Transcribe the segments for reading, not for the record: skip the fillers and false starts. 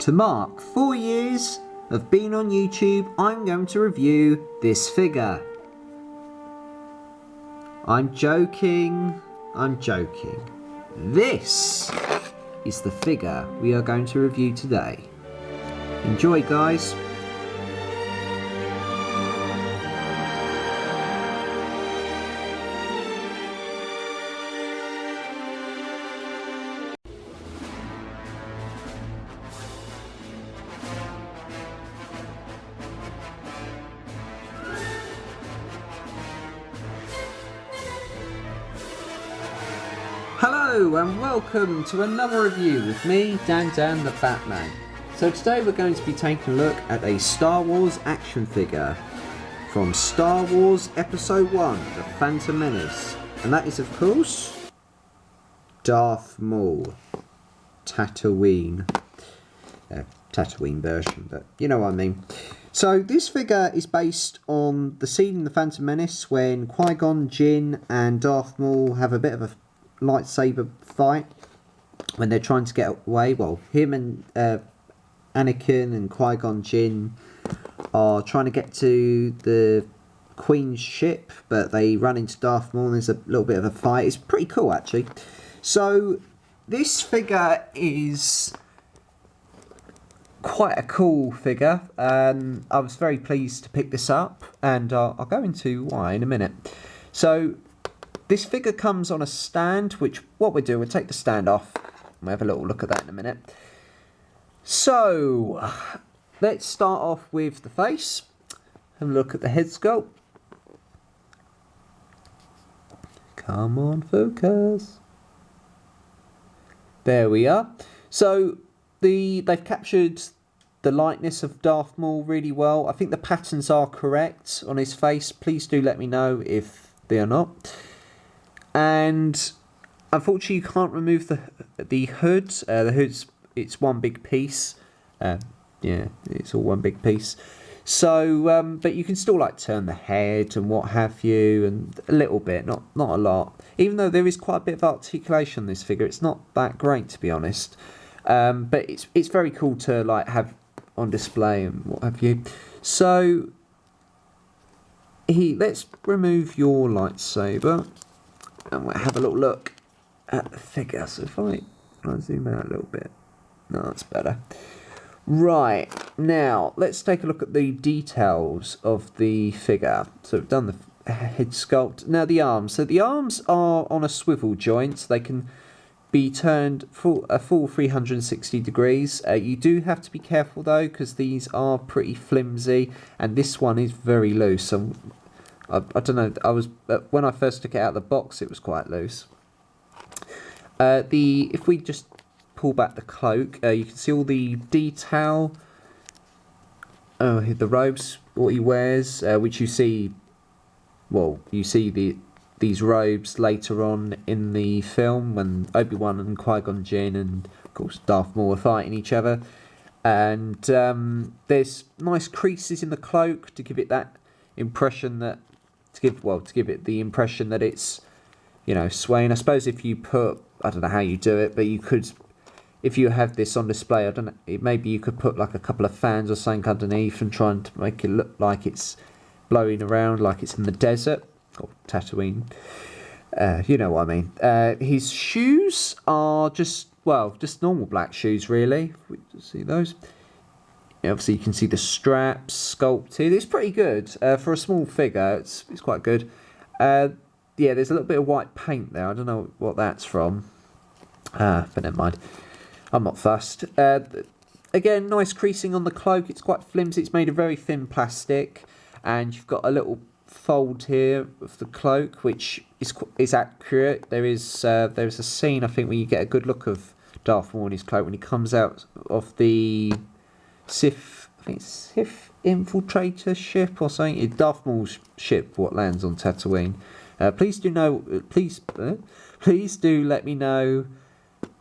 To mark 4 years of being on YouTube, I'm going to review this figure. I'm joking. This is the figure we are going to review today. Enjoy, guys. Hello and welcome to another review with me, Dan the Batman. So today we're going to be taking a look at a Star Wars action figure from Star Wars Episode 1, The Phantom Menace. And that is, of course, Darth Maul. Tatooine version, but you know what I mean. So this figure is based on the scene in The Phantom Menace when Qui-Gon Jinn and Darth Maul have a bit of a lightsaber fight when they're trying to get away. Well, him and Anakin and Qui-Gon Jinn are trying to get to the Queen's ship, but they run into Darth Maul and there's a little bit of a fight. It's pretty cool, actually. So this figure is quite a cool figure. I was very pleased to pick this up, and I'll go into why in a minute. So this figure comes on a stand, which what we'll do, we'll take the stand off. We'll have a little look at that in a minute. So, let's start off with the face. Have a look at the head sculpt. Come on, focus. There we are. So, they've captured the likeness of Darth Maul really well. I think the patterns are correct on his face. Please do let me know if they are not. And unfortunately, you can't remove the hood. The hood's it's one big piece. Yeah, it's all one big piece. So, but you can still like turn the head and what have you, and a little bit, not a lot. Even though there is quite a bit of articulation on this figure, it's not that great, to be honest. But it's very cool to like have on display and what have you. So, let's remove your lightsaber. And we'll have a little look at the figure. So if I zoom out a little bit. No, that's better. Right, now let's take a look at the details of the figure. So we've done the head sculpt. Now the arms. So the arms are on a swivel joint. So they can be turned a full 360 degrees. You do have to be careful though, because these are pretty flimsy. And this one is very loose. So I don't know. When I first took it out of the box, it was quite loose. If we just pull back the cloak, you can see all the detail. The robes, what he wears, which you see. Well, you see these robes later on in the film when Obi-Wan and Qui-Gon Jinn and of course Darth Maul are fighting each other. And there's nice creases in the cloak to give it that impression that. To give it the impression that it's, you know, swaying. I suppose if you put, I don't know how you do it, but you could, if you have this on display, I don't know, maybe you could put like a couple of fans or something underneath and trying to make it look like it's blowing around, like it's in the desert or Tatooine. You know what I mean. His shoes are just normal black shoes, really. We see those. Obviously, you can see the straps sculpted. It's pretty good for a small figure. It's quite good. Yeah, there's a little bit of white paint there. I don't know what that's from. But never mind. I'm not fussed. Again, nice creasing on the cloak. It's quite flimsy. It's made of very thin plastic, and you've got a little fold here of the cloak, which is accurate. There's a scene I think where you get a good look of Darth Maul in his cloak when he comes out of the Sith infiltrator ship or something. It's Darth Maul's ship what lands on Tatooine. Please do let me know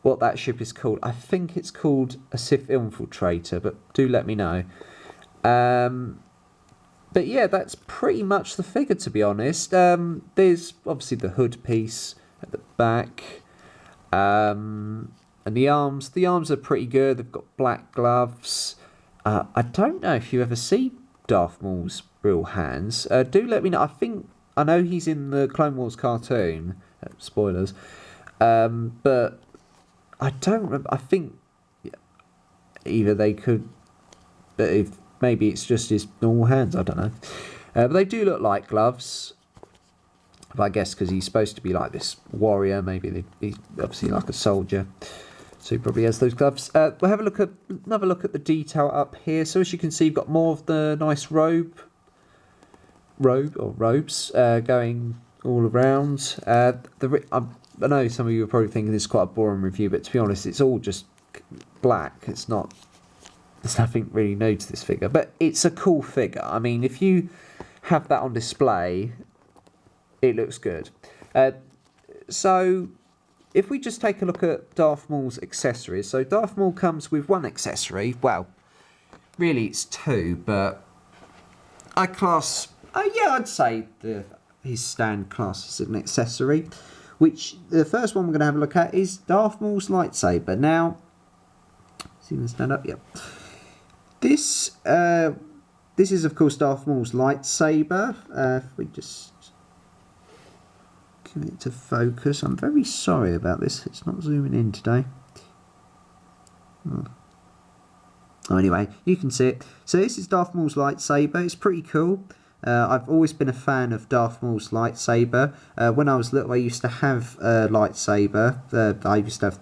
what that ship is called. I think it's called a Sith infiltrator, but do let me know. But yeah, that's pretty much the figure, to be honest. There's obviously the hood piece at the back. And the arms are pretty good. They've got black gloves. I don't know if you ever see Darth Maul's real hands. Do let me know. I know he's in the Clone Wars cartoon. Spoilers. But I don't remember. I think either they could, but if maybe it's just his normal hands. I don't know. But they do look like gloves. But I guess because he's supposed to be like this warrior, maybe he's obviously like a soldier. So he probably has those gloves. We'll have another look at the detail up here. So as you can see, you've got more of the nice robes going all around. I know some of you are probably thinking this is quite a boring review, but to be honest, it's all just black. There's nothing really new to this figure, but it's a cool figure. I mean, if you have that on display, it looks good. So if we just take a look at Darth Maul's accessories. So Darth Maul comes with one accessory. Well, really it's two, but I'd say his stand class is an accessory. Which the first one we're going to have a look at is Darth Maul's lightsaber. Now, see him stand up? Yep. This is of course Darth Maul's lightsaber. If we just get it to focus, I'm very sorry about this. It's not zooming in today. Oh, anyway, you can see it. So this is Darth Maul's lightsaber. It's pretty cool. I've always been a fan of Darth Maul's lightsaber. When I was little, I used to have a lightsaber. I used to have,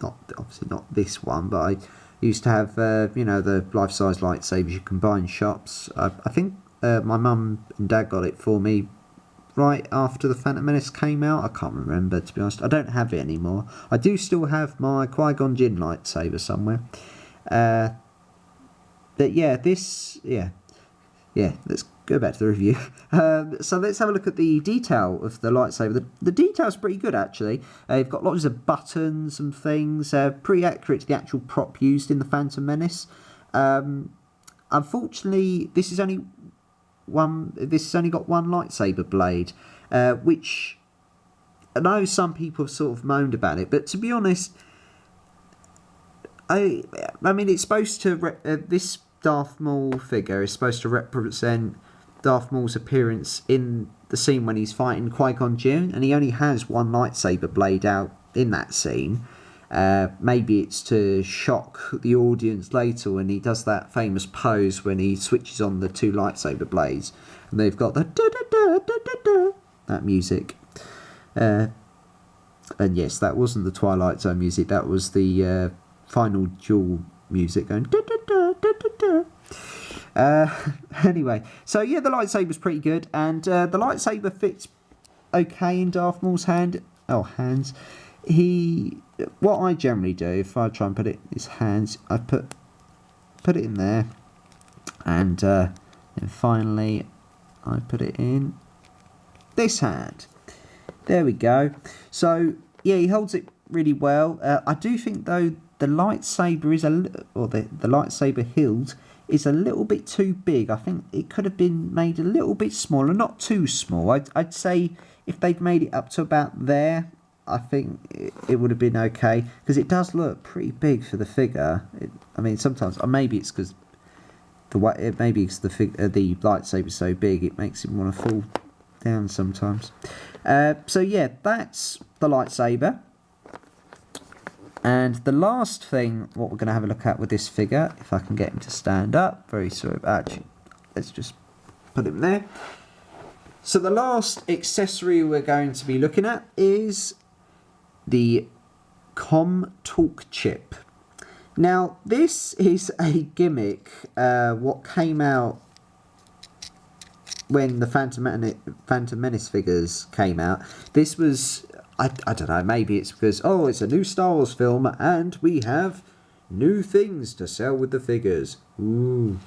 obviously not this one, but I used to have, the life-size lightsabers you can buy in shops. I think my mum and dad got it for me right after the Phantom Menace came out. I can't remember, to be honest. I don't have it anymore. I do still have my Qui-Gon Jinn lightsaber somewhere. But yeah, let's go back to the review. So let's have a look at the detail of the lightsaber. The detail's pretty good, actually. You've got lots of buttons and things. Pretty accurate to the actual prop used in the Phantom Menace. Unfortunately, this has only got one lightsaber blade, which I know some people have sort of moaned about it, but to be honest, I mean, it's supposed to this Darth Maul figure is supposed to represent Darth Maul's appearance in the scene when he's fighting Qui-Gon Jinn, and he only has one lightsaber blade out in that scene. Maybe it's to shock the audience later when he does that famous pose when he switches on the two lightsaber blades, and they've got the da-da-da-da-da-da, that music. And yes, that wasn't the Twilight Zone music, that was the final duel music going da-da-da-da-da-da. Anyway, so yeah, the lightsaber's pretty good, and the lightsaber fits okay in Darth Maul's hands. What I generally do, if I try and put it in his hands, I put it in there, and then finally I put it in this hand. There we go. So yeah, he holds it really well. I do think though the lightsaber is the lightsaber hilt is a little bit too big. I think it could have been made a little bit smaller, not too small. I'd say if they'd made it up to about there, I think it would have been okay, because it does look pretty big for the figure. I mean, sometimes maybe it's because the lightsaber's so big it makes him want to fall down sometimes. So yeah, that's the lightsaber. And the last thing, what we're going to have a look at with this figure, if I can get him to stand up, very sorry, actually, let's just put him there. So the last accessory we're going to be looking at is the Talk chip. Now, this is a gimmick, what came out when the Phantom Menace figures came out. This was, I don't know, maybe it's because, it's a new Star Wars film and we have new things to sell with the figures. Ooh.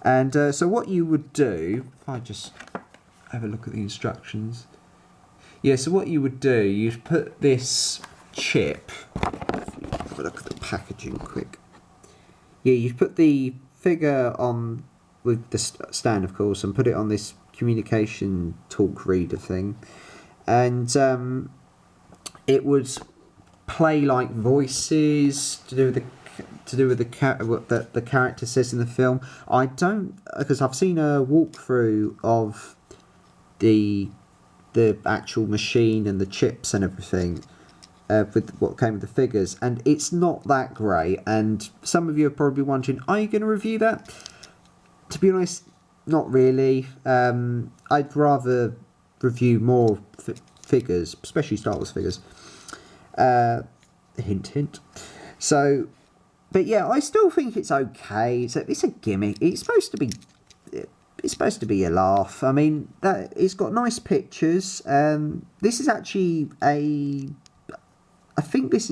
And so what you would do, if I just have a look at the instructions. Yeah, so what you would do, you'd put this chip, have a look at the packaging quick. Yeah, you'd put the figure on with the stand, of course, and put it on this communication talk reader thing. And it would play like voices to do with what the character says in the film. I don't, because I've seen a walkthrough of the actual machine and the chips and everything with what came with the figures, and it's not that great. And some of you are probably wondering, are you going to review that? To be honest, not really. I'd rather review more figures, especially Star Wars figures. Hint, hint. So, but yeah, I still think it's okay. It's a gimmick. It's supposed to be a laugh. I mean, it's got nice pictures. This is actually I think this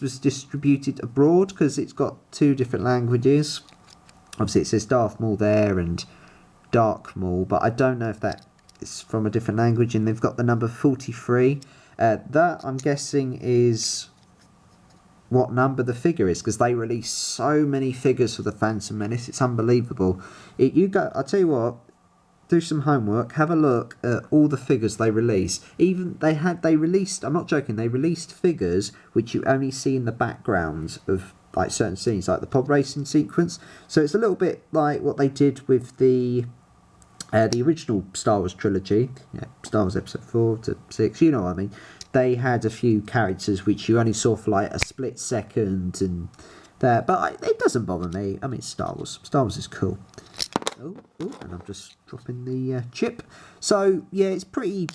was distributed abroad because it's got 2 different languages. Obviously, it says Darth Maul there and Dark Maul, but I don't know if that is from a different language. And they've got the number 43. That, I'm guessing, is what number the figure is, because they release so many figures for the Phantom Menace. It's unbelievable. I'll tell you what, do some homework, have a look at all the figures they release. Even they released, I'm not joking, they released figures which you only see in the background of like certain scenes, like the pod racing sequence. So it's a little bit like what they did with the original Star Wars trilogy, Star Wars Episode 4 to 6, you know what I mean. They had a few characters which you only saw for like a split second, and but it doesn't bother me. I mean, it's Star Wars. Star Wars is cool. Oh, and I'm just dropping the chip. So yeah, it's very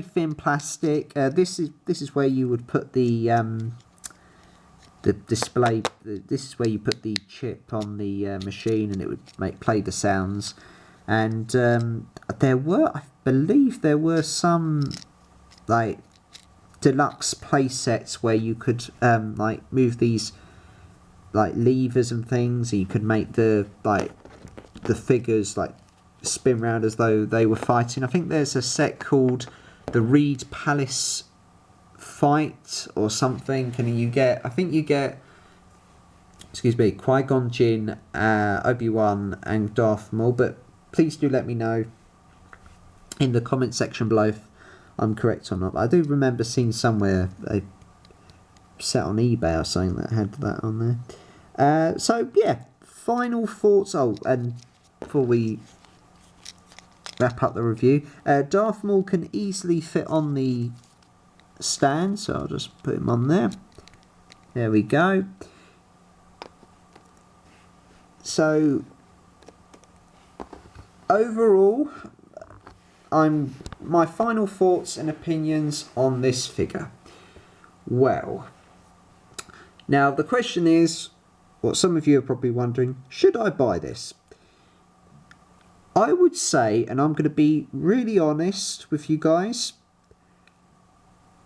thin plastic. This is where you would put the display. This is where you put the chip on the machine, and it would play the sounds. And I believe there were some like deluxe play sets where you could like move these like levers and things, and you could make the figures like spin round as though they were fighting. I think there's a set called the Reed Palace Fight or something, and you get Qui-Gon Jinn, Obi-Wan and Darth Maul. But please do let me know in the comment section below if I'm correct or not. But I do remember seeing somewhere a set on eBay or something that had that on there. So yeah, final thoughts. Oh, and before we wrap up the review, Darth Maul can easily fit on the stand, so I'll just put him on there. There we go. So overall, my final thoughts and opinions on this figure. Well, now the question is, what some of you are probably wondering, should I buy this? I would say, and I'm going to be really honest with you guys,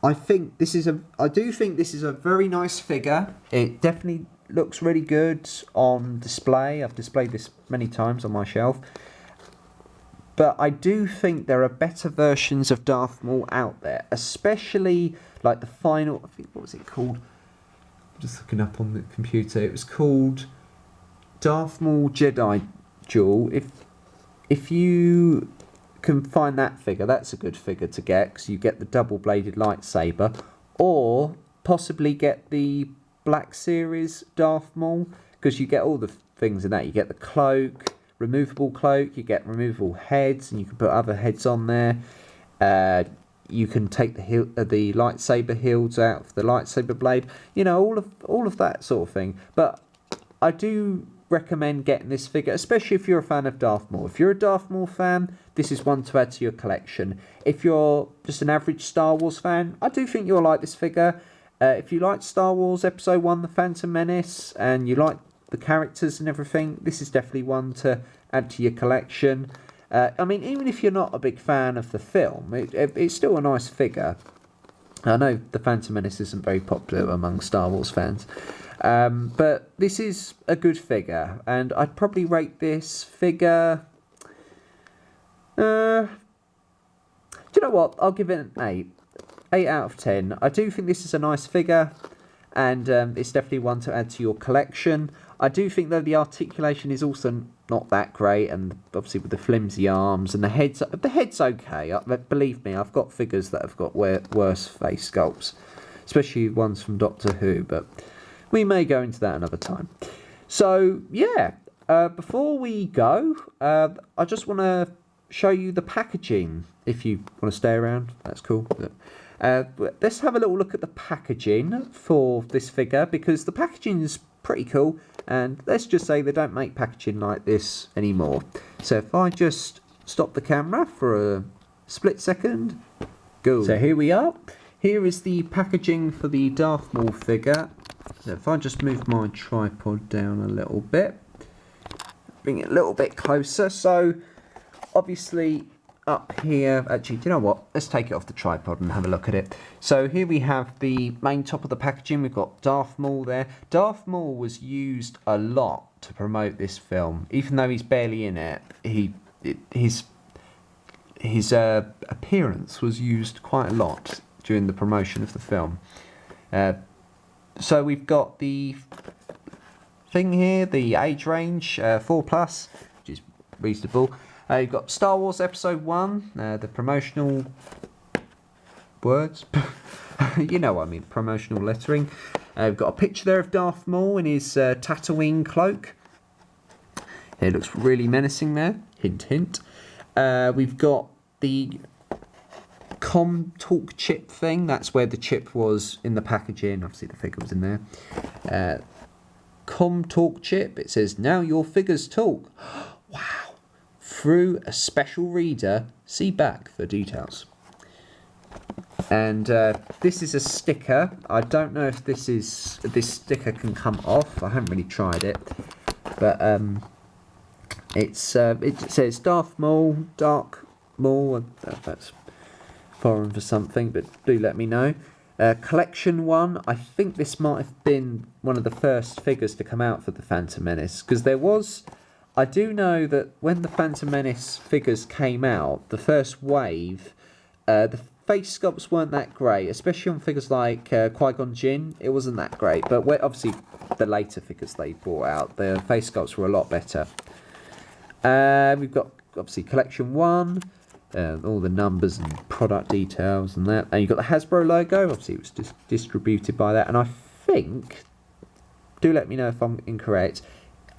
I do think this is a very nice figure. It definitely looks really good on display. I've displayed this many times on my shelf. But I do think there are better versions of Darth Maul out there, especially like the final, I think, what was it called? I'm just looking up on the computer. It was called Darth Maul Jedi Duel. If you can find that figure, that's a good figure to get, because you get the double-bladed lightsaber, or possibly get the Black Series Darth Maul, because you get all the things in that. You get the cloak, removable cloak, you get removable heads, and you can put other heads on there. You can take the lightsaber hilts out for the lightsaber blade. You know, all of that sort of thing. But I do recommend getting this figure, especially if you're a fan of Darth Maul. If you're a Darth Maul fan, this is one to add to your collection. If you're just an average Star Wars fan, I do think you'll like this figure. If you like Star Wars Episode 1, The Phantom Menace, and you like the characters and everything, this is definitely one to add to your collection. I mean, even if you're not a big fan of the film, it's still a nice figure. I know The Phantom Menace isn't very popular among Star Wars fans. But this is a good figure, and I'd probably rate this figure, do you know what, I'll give it an 8 out of 10. I do think this is a nice figure. and it's definitely one to add to your collection. I do think though the articulation is also not that great, and obviously with the flimsy arms and the head's okay. Believe me, I've got figures that have got worse face sculpts, especially ones from Doctor Who, but we may go into that another time. So yeah, before we go, I just want to show you the packaging. If you want to stay around, that's cool. Let's have a little look at the packaging for this figure, because the packaging is pretty cool, and let's just say they don't make packaging like this anymore. So if I just stop the camera for a split second, go. So here we are. Here is the packaging for the Darth Maul figure. So if I just move my tripod down a little bit, bring it a little bit closer. So obviously up here, actually, do you know what? Let's take it off the tripod and have a look at it. So here we have the main top of the packaging. We've got Darth Maul there. Darth Maul was used a lot to promote this film, even though he's barely in it. His appearance was used quite a lot during the promotion of the film. So we've got the thing here, the age range 4+, which is reasonable. You've got Star Wars Episode 1, the promotional words. You know what I mean, promotional lettering. We've got a picture there of Darth Maul in his Tatooine cloak. It looks really menacing there, hint hint. We've got the talk chip thing. That's where the chip was in the packaging. Obviously the figure was in there. Talk chip. It says, now your figures talk. Wow. Through a special reader, see back for details. And this is a sticker. I don't know if this sticker can come off. I haven't really tried it, but it says Darth Maul, Dark Maul. That's foreign for something, but do let me know. Collection 1. I think this might have been one of the first figures to come out for the Phantom Menace, because there was. I do know that when the Phantom Menace figures came out, the first wave, the face sculpts weren't that great, especially on figures like Qui-Gon Jinn. It wasn't that great, but obviously the later figures they brought out, the face sculpts were a lot better. We've got obviously Collection 1, all the numbers and product details and that. And you've got the Hasbro logo, obviously it was just distributed by that. And I think, do let me know if I'm incorrect,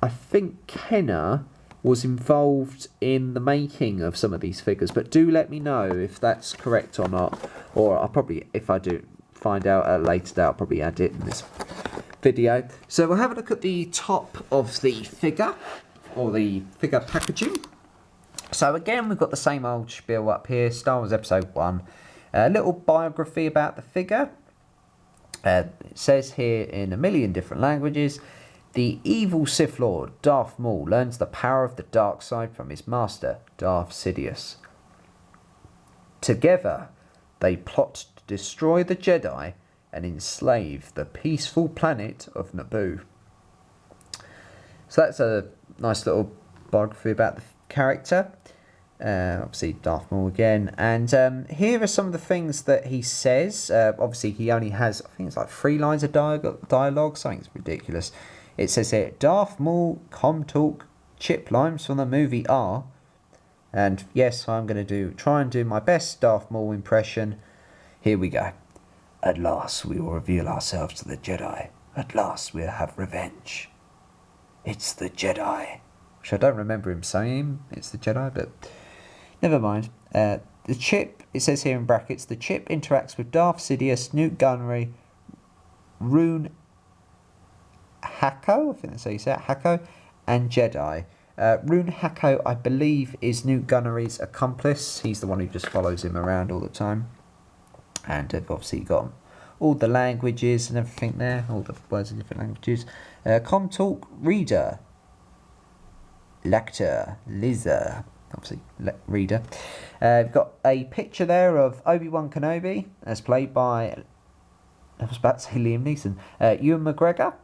I think Kenner was involved in the making of some of these figures, but do let me know if that's correct or not, or I'll probably, if I do find out at a later date, I'll probably add it in this video. So we'll have a look at the top of the figure, or the figure packaging. So again, we've got the same old spiel up here, Star Wars Episode 1. A little biography about the figure. It says here in a million different languages, the evil Sith Lord, Darth Maul, learns the power of the dark side from his master, Darth Sidious. Together, they plot to destroy the Jedi and enslave the peaceful planet of Naboo. So that's a nice little biography about the character. Obviously, Darth Maul again. And here are some of the things that he says. Obviously, he only has, I think it's like 3 lines of dialogue. Something's ridiculous. It says here, Darth Maul, talk, chip lines from the movie are, and yes, I'm going to try and do my best Darth Maul impression. Here we go. At last we will reveal ourselves to the Jedi. At last we'll have revenge. It's the Jedi. Which I don't remember him saying, it's the Jedi, but never mind. The chip, it says here in brackets, the chip interacts with Darth Sidious, Newt Gunray, Rune Hako, I think that's how you say it, Hako, and Jedi. Rune Hako, I believe, is Newt Gunray's accomplice. He's the one who just follows him around all the time. And they've obviously got all the languages and everything there, all the words in different languages. Talk, reader, lector, Liza, obviously reader. We've got a picture there of Obi-Wan Kenobi, as played by, I was about to say Liam Neeson, Ewan McGregor.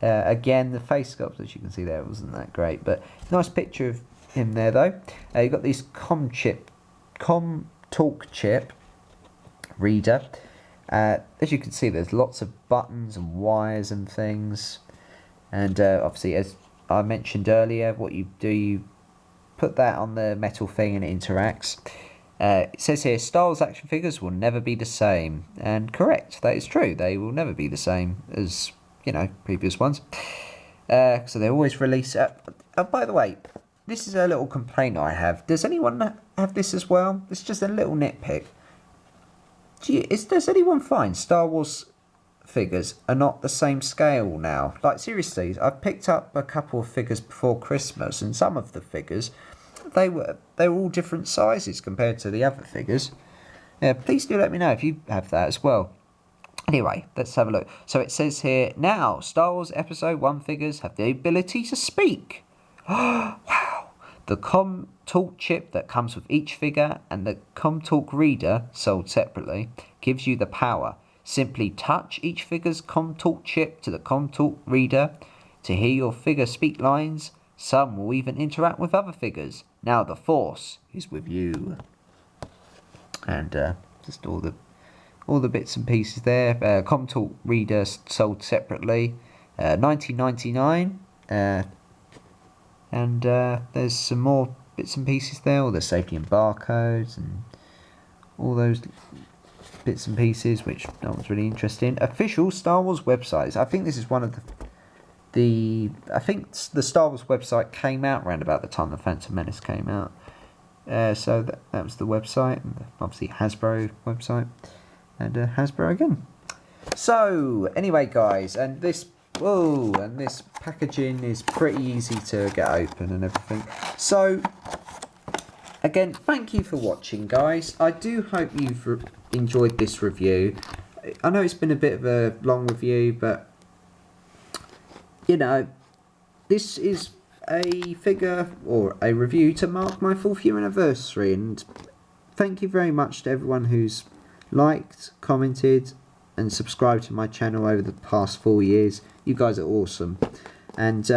Again, the face sculpt, as you can see there, wasn't that great, but nice picture of him there though. You've got these talk chip reader, As you can see, there's lots of buttons and wires and things. And obviously, as I mentioned earlier, what you do, you put that on the metal thing and it interacts. It says here, Star Wars action figures will never be the same. And correct, that is true. They will never be the same as, you know, previous ones. So they always release... by the way, this is a little complaint I have. Does anyone have this as well? It's just a little nitpick. Does anyone find Star Wars figures are not the same scale now? Like, seriously, I've picked up a couple of figures before Christmas, and some of the figures, they were all different sizes compared to the other figures. Yeah, please do let me know if you have that as well. Anyway, let's have a look. So it says here, now Star Wars Episode 1 figures have the ability to speak. Wow. The ComTalk chip that comes with each figure and the ComTalk reader, sold separately, gives you the power. Simply touch each figure's ComTalk chip to the ComTalk reader to hear your figure speak lines. Some will even interact with other figures. Now the Force is with you. And just all the bits and pieces there. ComTalk reader sold separately, $19.99. And there's some more bits and pieces there, all the safety and barcodes and all those bits and pieces, which no one's really interested in. Official Star Wars websites. I think this is one of I think the Star Wars website came out around about the time the Phantom Menace came out. So that was the website, and obviously Hasbro website, and Hasbro again. So anyway, guys, and this packaging is pretty easy to get open and everything. So again, thank you for watching, guys. I do hope you've enjoyed this review. I know it's been a bit of a long review, but you know, this is a figure or a review to mark my 4th year anniversary, and thank you very much to everyone who's liked, commented and subscribed to my channel over the past 4 years. You guys are awesome. And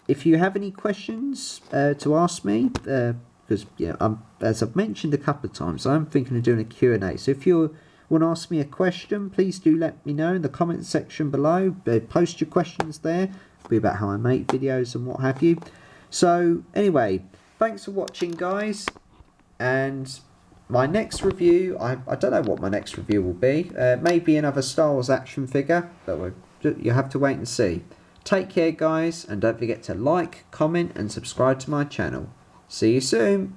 if you have any questions to ask me, because as I've mentioned a couple of times, I'm thinking of doing a Q&A. So if you want to ask me a question, please do let me know in the comment section below. Post your questions there. It'll be about how I make videos and what have you. So anyway, thanks for watching, guys. And my next review, I don't know what my next review will be. Maybe another Star Wars action figure, but you have to wait and see. Take care, guys, and don't forget to like, comment and subscribe to my channel. See you soon.